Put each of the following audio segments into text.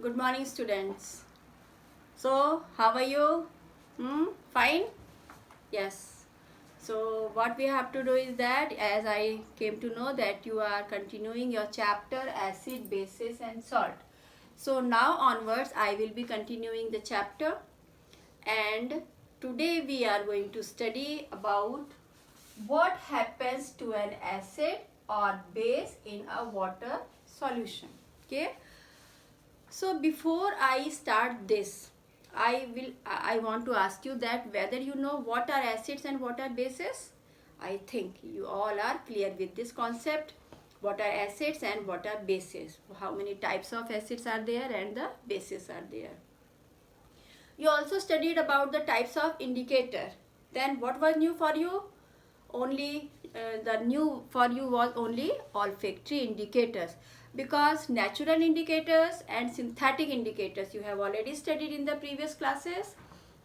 Good morning, students. So, how are you? Fine? Yes. So, what we have to do is that, as I came to know that you are continuing your chapter acid, bases, and salt. So, now onwards, I will be continuing the chapter, and today we are going to study about what happens to an acid or base in a water solution. Okay. So before I start this, I want to ask you that whether you know what are acids and what are bases. I think you all are clear with this concept. What are acids and what are bases? How many types of acids are there and the bases are there. You also studied about the types of indicator. Then what was new for you? Only the new for you was only olfactory indicators, because natural indicators and synthetic indicators you have already studied in the previous classes,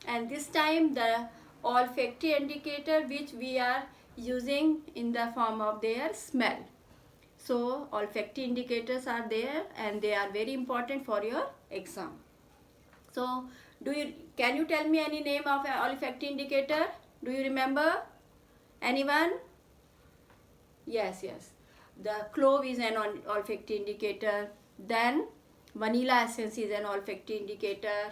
and this time the olfactory indicator which we are using in the form of their smell. So olfactory indicators are there and they are very important for your exam. So can you tell me any name of an olfactory indicator? Do you remember? Anyone? Yes. The clove is an olfactory indicator. Then vanilla essence is an olfactory indicator.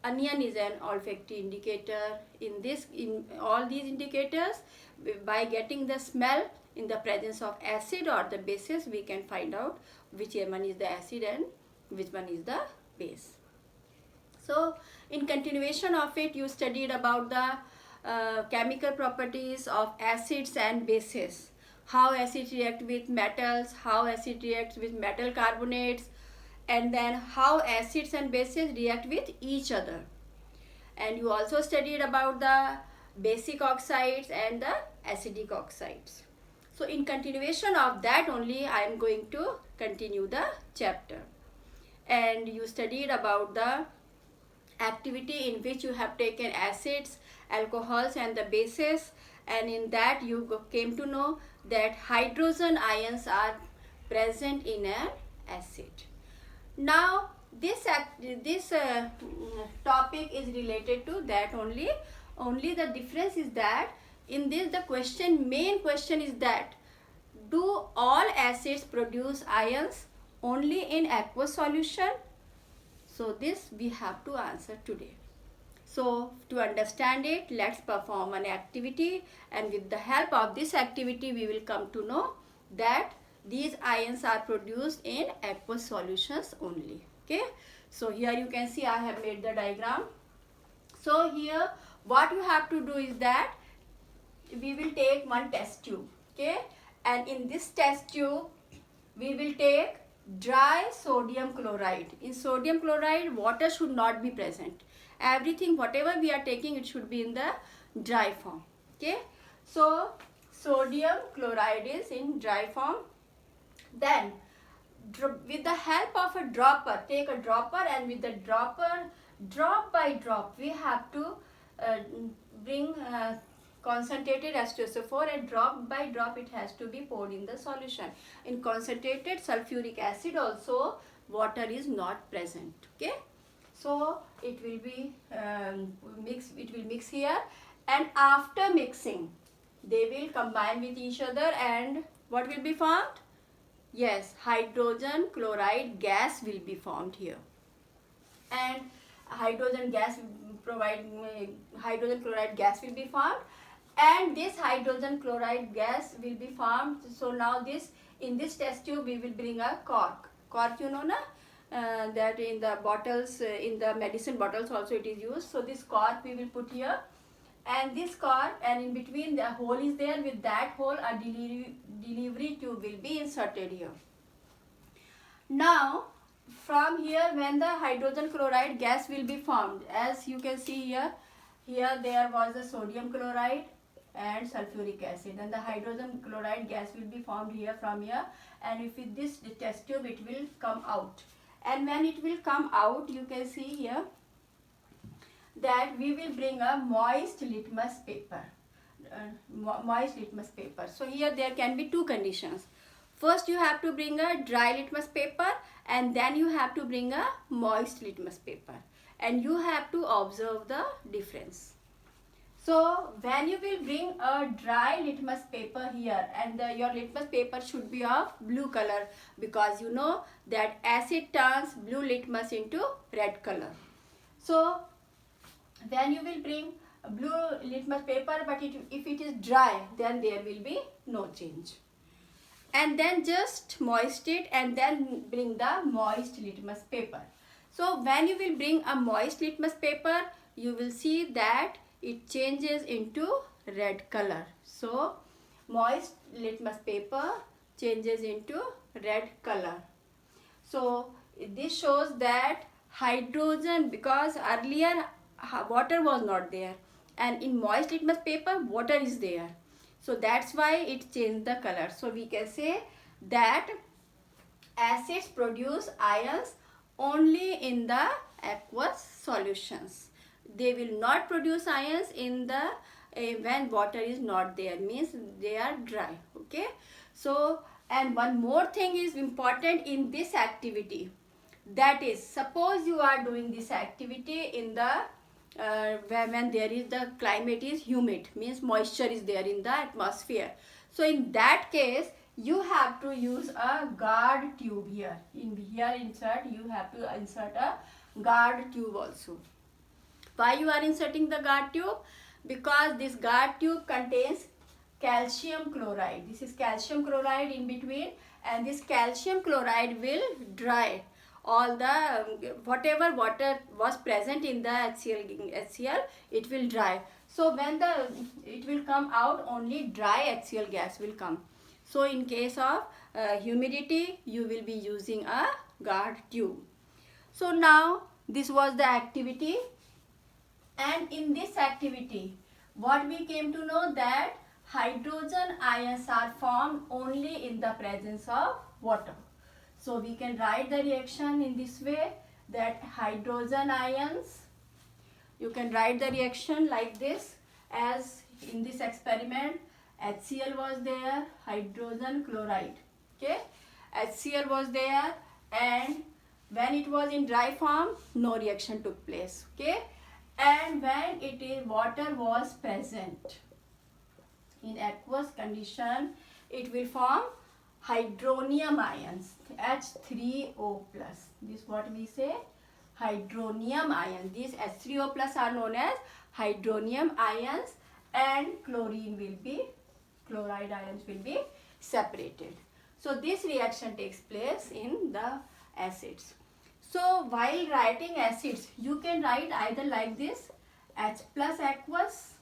Onion is an olfactory indicator. In all these indicators, by getting the smell in the presence of acid or the bases, we can find out which one is the acid and which one is the base. So in continuation of it, you studied about the chemical properties of acids and bases. How acids react with metals, how acid reacts with metal carbonates, and then how acids and bases react with each other. And you also studied about the basic oxides and the acidic oxides. So in continuation of that only, I am going to continue the chapter. And you studied about the activity in which you have taken acids, alcohols and the bases, and in that you came to know that hydrogen ions are present in an acid. Now this topic is related to that only. Only the difference is that in this the main question is that do all acids produce ions only in aqueous solution? So this we have to answer today. So to understand it, let's perform an activity, and with the help of this activity we will come to know that these ions are produced in aqueous solutions only. Okay. So here you can see I have made the diagram. So here what you have to do is that we will take one test tube. Okay. And in this test tube we will take dry sodium chloride. In sodium chloride, water should not be present. Everything, whatever we are taking, it should be in the dry form. Okay. So sodium chloride is in dry form. Then with the help of a dropper, take a dropper, and with the dropper, drop by drop, we have to bring concentrated H2SO4, and drop by drop it has to be poured in the solution. In concentrated sulfuric acid also water is not present. Okay. So it will be mix here, and after mixing they will combine with each other, and what will be formed? Yes, hydrogen chloride gas will be formed here, and hydrogen chloride gas will be formed, and this hydrogen chloride gas will be formed. So now in this test tube we will bring a cork. Cork, you know na, that in the bottles, in the medicine bottles also it is used. So this cork we will put here, and this cork, and in between the hole is there. With that hole a delivery tube will be inserted here. Now from here, when the hydrogen chloride gas will be formed, as you can see here there was a sodium chloride and sulfuric acid, and the hydrogen chloride gas will be formed here from here, and if with this test tube it will come out. And when it will come out, you can see here that we will bring a moist litmus paper. So here there can be two conditions. First you have to bring a dry litmus paper and then you have to bring a moist litmus paper, and you have to observe the difference. So when you will bring a dry litmus paper here, and your litmus paper should be of blue color, because you know that acid turns blue litmus into red color. So then you will bring a blue litmus paper, but if it is dry, then there will be no change. And then just moist it and then bring the moist litmus paper. So when you will bring a moist litmus paper, you will see that it changes into red color. So moist litmus paper changes into red color. So this shows that hydrogen, because earlier water was not there, and in moist litmus paper water is there, so that's why it changed the color. So we can say that acids produce ions only in the aqueous solutions. They will not produce ions in the when water is not there, means they are dry. Okay. So, and one more thing is important in this activity, that is, suppose you are doing this activity in the when there is the climate is humid, means moisture is there in the atmosphere. So in that case you have to use a guard tube here. Insert, you have to insert a guard tube also. Why you are inserting the guard tube? Because this guard tube contains calcium chloride. This is calcium chloride in between, and this calcium chloride will dry all the whatever water was present in the HCl, it will dry. So when it will come out, only dry HCl gas will come. So in case of humidity, you will be using a guard tube. So now this was the activity, and in this activity what we came to know, that hydrogen ions are formed only in the presence of water. So we can write the reaction in this way, that hydrogen ions, you can write the reaction like this, as in this experiment HCl was there, hydrogen chloride, okay, HCl was there, and when it was in dry form no reaction took place, okay, and when it is water was present in aqueous condition, it will form hydronium ions, H3O plus. This is what we say, hydronium ions. These H3O plus are known as hydronium ions, and chloride ions will be separated. So this reaction takes place in the acids. So while writing acids, you can write either like this, H plus aqueous,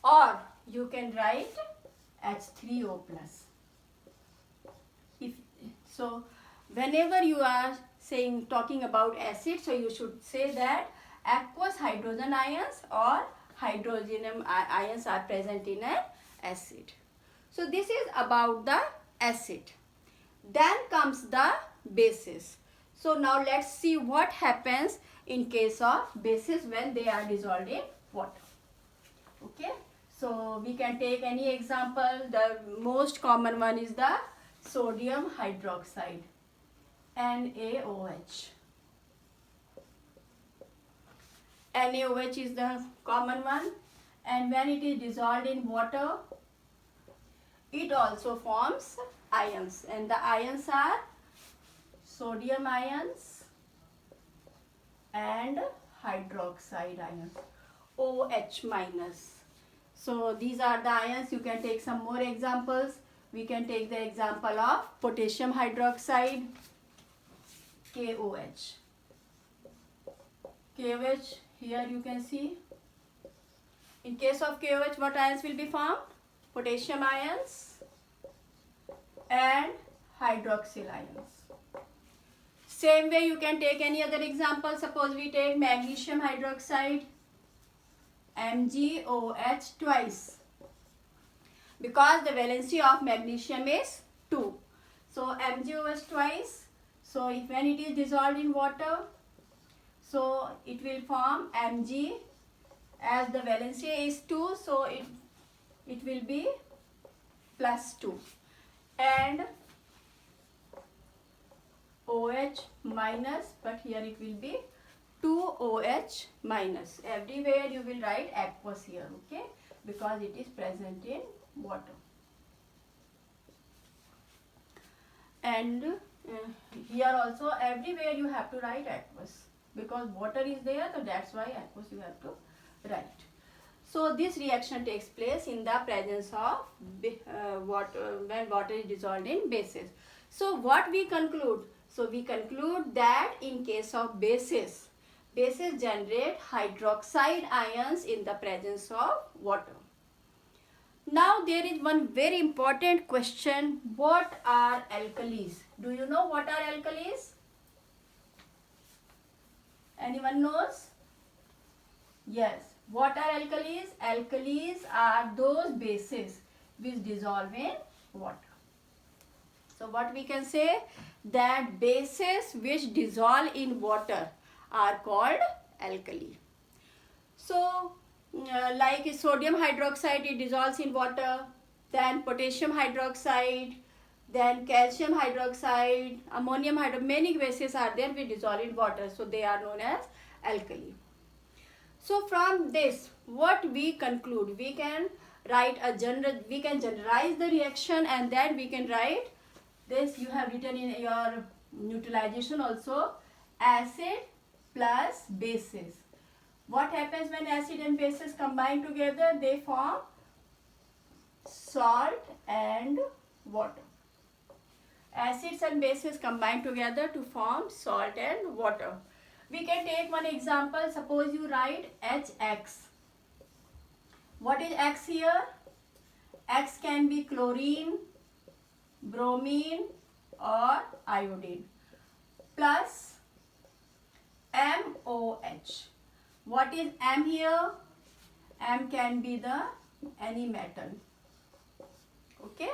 or you can write H3O plus. So whenever you are talking about acid, so you should say that aqueous hydrogen ions or hydronium ions are present in an acid. So this is about the acid. Then comes the bases. So now let's see what happens in case of bases when they are dissolved in water. Okay. So we can take any example. The most common one is the sodium hydroxide, NaOH. NaOH is the common one, and when it is dissolved in water, it also forms ions, and the ions are sodium ions and hydroxide ions, OH minus. So these are the ions. You can take some more examples. We can take the example of potassium hydroxide, KOH. KOH, here you can see. In case of KOH, what ions will be formed? Potassium ions and hydroxyl ions. Same way you can take any other example. Suppose we take magnesium hydroxide, MgOH twice, because the valency of magnesium is 2. So MgOH twice. So if when it is dissolved in water, so it will form Mg, as the valency is 2, so it will be plus 2. and OH minus, but here it will be 2OH minus. Everywhere you will write aqueous here, okay, because it is present in water. And here also everywhere you have to write aqueous, because water is there, so that's why aqueous you have to write. So this reaction takes place in the presence of water, when water is dissolved in bases. So what we conclude? So we conclude that in case of bases generate hydroxide ions in the presence of water. Now there is one very important question. What are alkalis? Do you know what are alkalis? Anyone knows? Yes. What are alkalis? Alkalis are those bases which dissolve in water. So what we can say, that bases which dissolve in water are called alkali. So like sodium hydroxide, it dissolves in water, then potassium hydroxide, then calcium hydroxide, ammonium hydroxide, many bases are there which dissolve in water, so they are known as alkali. So from this, what we conclude, we can write a we can generalize the reaction, and then we can write this. You have written in your neutralization also, acid plus bases. What happens when acid and bases combine together? They form salt and water. Acids and bases combine together to form salt and water. We can take one example. Suppose you write HX. What is X here? X can be chlorine, bromine or iodine, plus MOH. What is M here? M can be the any metal. Okay.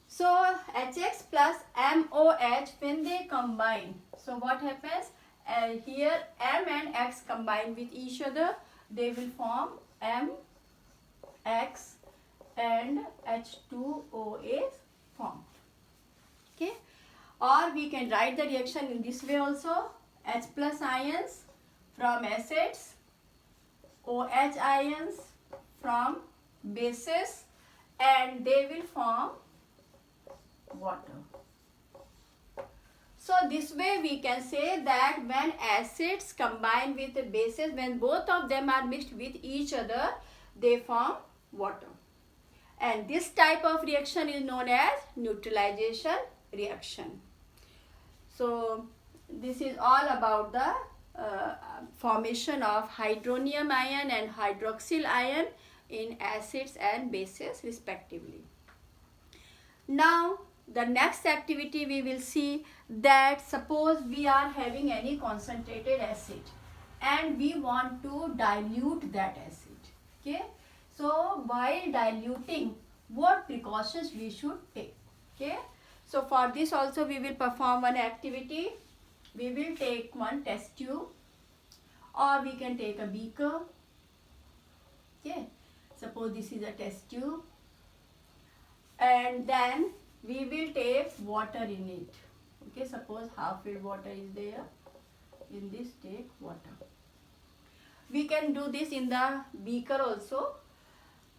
So HX plus MOH, when they combine, so what happens? Here M and X combine with each other, they will form MX and H2O is formed. Okay. Or we can write the reaction in this way also. H plus ions from acids, OH ions from bases, and they will form water. So this way we can say that when acids combine with the bases, when both of them are mixed with each other, they form water. And this type of reaction is known as neutralization reaction. So this is all about the formation of hydronium ion and hydroxyl ion in acids and bases respectively. Now the next activity we will see, that suppose we are having any concentrated acid and we want to dilute that acid. Okay. So while diluting, what precautions we should take? Okay. So for this also we will perform one activity. We will take one test tube, or we can take a beaker. Okay. Suppose this is a test tube, and then we will take water in it. Okay. Suppose half filled water is there. In this, take water. We can do this in the beaker also.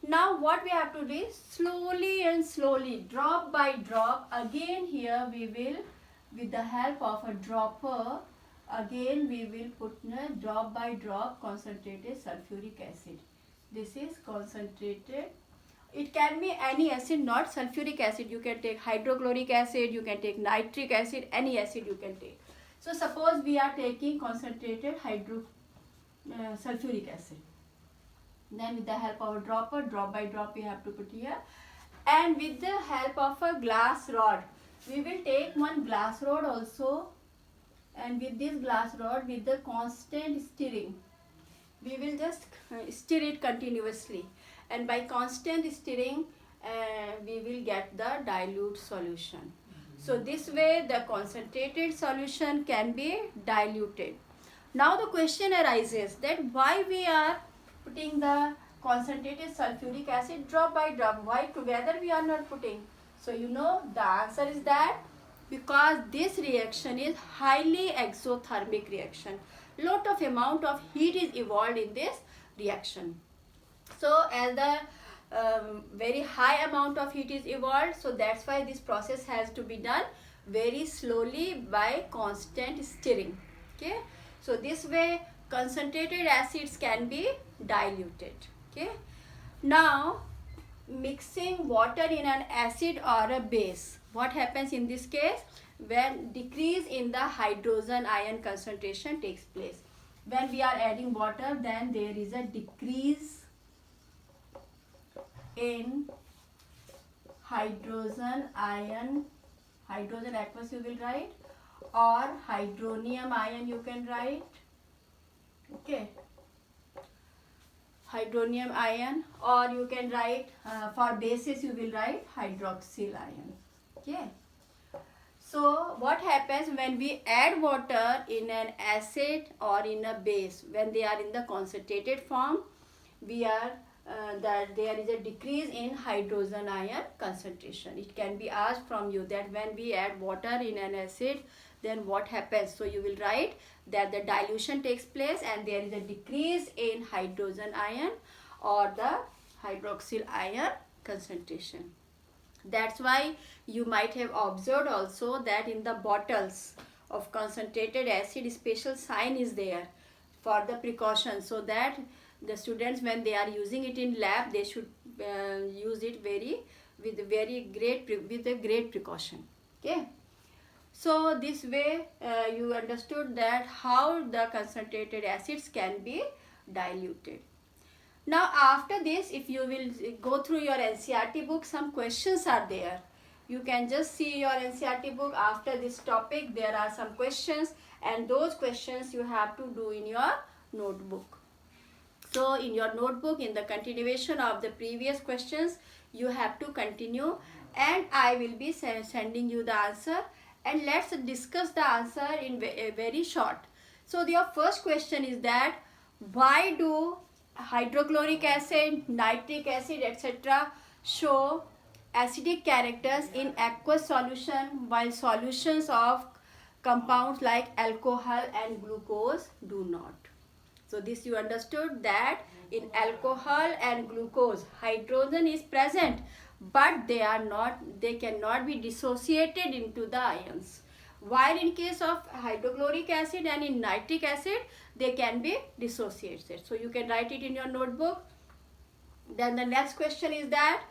Now what we have to do is slowly and slowly, drop by drop. Again here we will, with the help of a dropper, again we will put drop by drop concentrated sulfuric acid. This is concentrated. It can be any acid, not sulfuric acid. You can take hydrochloric acid, you can take nitric acid, any acid you can take. So suppose we are taking concentrated sulfuric acid. Then with the help of a dropper, drop by drop we have to put here. And with the help of a glass rod, we will take one glass rod also. And with this glass rod, with the constant stirring, we will just stir it continuously. And by constant stirring, we will get the dilute solution. So this way the concentrated solution can be diluted. Now the question arises that why we are putting the concentrated sulfuric acid drop by drop? Why together we are not putting? So you know the answer is that because this reaction is highly exothermic reaction. Lot of amount of heat is evolved in this reaction. So as the very high amount of heat is evolved, so that's why this process has to be done very slowly by constant stirring. Okay, so this way concentrated acids can be diluted. Okay, now mixing water in an acid or a base, what happens in this case? When decrease in the hydrogen ion concentration takes place. When we are adding water, then there is a decrease in hydrogen ion, hydrogen aqueous you will write, or hydronium ion you can write. Okay, hydronium ion, or you can write for bases you will write hydroxyl ion. Okay, so what happens when we add water in an acid or in a base? When they are in the concentrated form, we are that there is a decrease in hydrogen ion concentration. It can be asked from you that when we add water in an acid, then what happens? So you will write that the dilution takes place and there is a decrease in hydrogen ion or the hydroxyl ion concentration. That's why you might have observed also that in the bottles of concentrated acid, special sign is there for the precaution, so that the students, when they are using it in lab, they should use it with a great precaution. Okay, so this way you understood that how the concentrated acids can be diluted. Now after this, if you will go through your NCERT book, some questions are there. You can just see your NCERT book. After this topic, there are some questions, and those questions you have to do in your notebook. So in your notebook, in the continuation of the previous questions, you have to continue, and I will be sending you the answer, and let's discuss the answer in very short. So your first question is that why do hydrochloric acid, nitric acid, etc. show acidic characters in aqueous solution while solutions of compounds like alcohol and glucose do not? So this you understood that in alcohol and glucose, hydrogen is present, but they cannot be dissociated into the ions. While in case of hydrochloric acid and in nitric acid, they can be dissociated. So you can write it in your notebook. Then the next question is that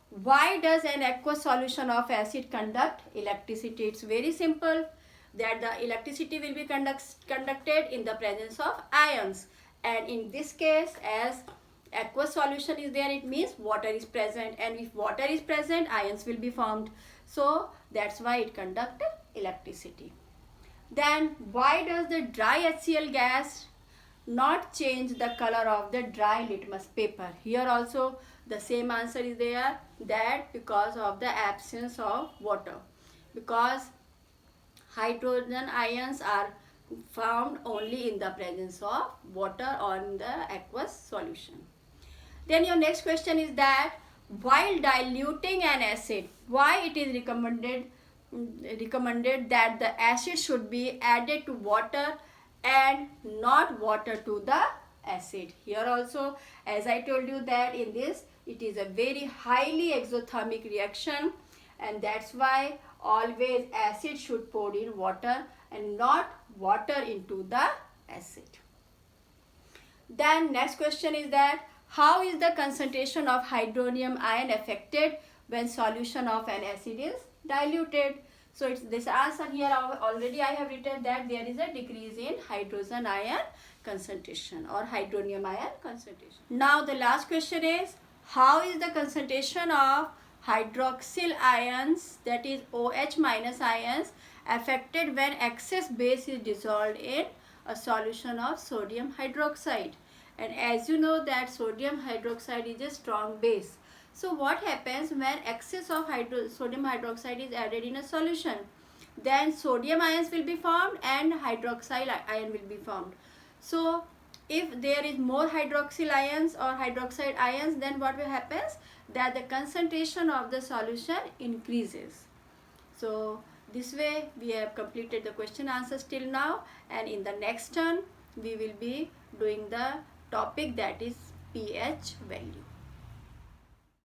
why does an aqueous solution of acid conduct electricity? It's very simple, that the electricity will be conducted in the presence of ions, and in this case, as aqueous solution is there, it means water is present, and if water is present, ions will be formed. So that's why it conducts electricity. Then why does the dry HCl gas not change the color of the dry litmus paper? Here also the same answer is there, that because of the absence of water, because hydrogen ions are found only in the presence of water or in the aqueous solution. Then your next question is that while diluting an acid, why it is recommended that the acid should be added to water and not water to the acid? Here also, as I told you, that in this it is a very highly exothermic reaction, and that's why always acid should pour in water and not water into the acid. Then next question is that how is the concentration of hydronium ion affected when solution of an acid is diluted? So it's this answer here already I have written that there is a decrease in hydrogen ion concentration or hydronium ion concentration. Now the last question is how is the concentration of hydroxyl ions, that is OH minus ions, affected when excess base is dissolved in a solution of sodium hydroxide? And as you know that sodium hydroxide is a strong base. So what happens when excess of sodium hydroxide is added in a solution? Then sodium ions will be formed and hydroxyl ion will be formed. So if there is more hydroxyl ions or hydroxide ions, then what will happens, that the concentration of the solution increases. So this way we have completed the question answers till now, and in the next turn we will be doing the topic, that is pH value.